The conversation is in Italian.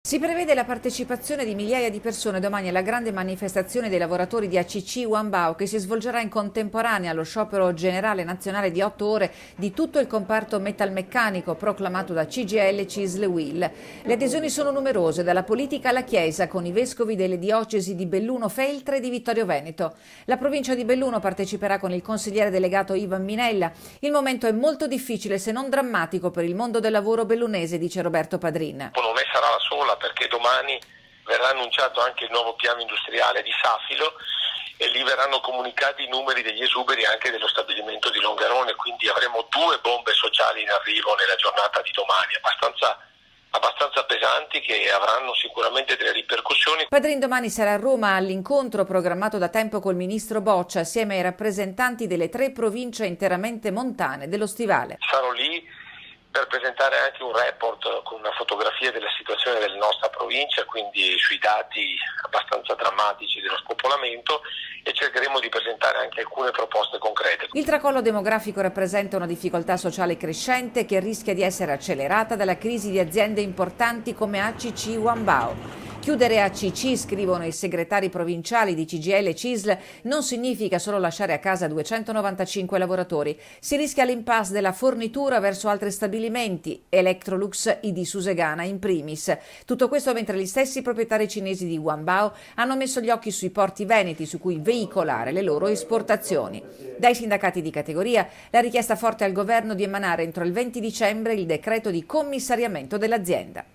Si prevede la partecipazione di migliaia di persone domani alla grande manifestazione dei lavoratori di ACC Wanbao che si svolgerà in contemporanea allo sciopero generale nazionale di 8 ore di tutto il comparto metalmeccanico proclamato da CGIL, CISL e UIL. Le adesioni sono numerose, dalla politica alla Chiesa, con i vescovi delle diocesi di Belluno, Feltre e di Vittorio Veneto. La provincia di Belluno parteciperà con il consigliere delegato Ivan Minella. Il momento è molto difficile, se non drammatico, per il mondo del lavoro bellunese, dice Roberto Padrin. Non è sarà la sola, perché domani verrà annunciato anche il nuovo piano industriale di Safilo e lì verranno comunicati i numeri degli esuberi anche dello stabilimento di Longarone, quindi avremo 2 bombe sociali in arrivo nella giornata di domani, abbastanza pesanti, che avranno sicuramente delle ripercussioni. Padrin domani sarà a Roma all'incontro programmato da tempo col ministro Boccia assieme ai rappresentanti delle 3 province interamente montane dello Stivale. Sarò lì per presentare anche un report con una fotografia della situazione della nostra provincia, quindi sui dati abbastanza drammatici dello spopolamento, e cercheremo di presentare anche alcune proposte concrete. Il tracollo demografico rappresenta una difficoltà sociale crescente che rischia di essere accelerata dalla crisi di aziende importanti come ACC Wanbao. Chiudere ACC, scrivono i segretari provinciali di CGIL e CISL, non significa solo lasciare a casa 295 lavoratori. Si rischia l'impasse della fornitura verso altri stabilimenti, Electrolux, ID Susegana in primis. Tutto questo mentre gli stessi proprietari cinesi di Wanbao hanno messo gli occhi sui porti veneti su cui veicolare le loro esportazioni. Dai sindacati di categoria la richiesta forte al governo di emanare entro il 20 dicembre il decreto di commissariamento dell'azienda.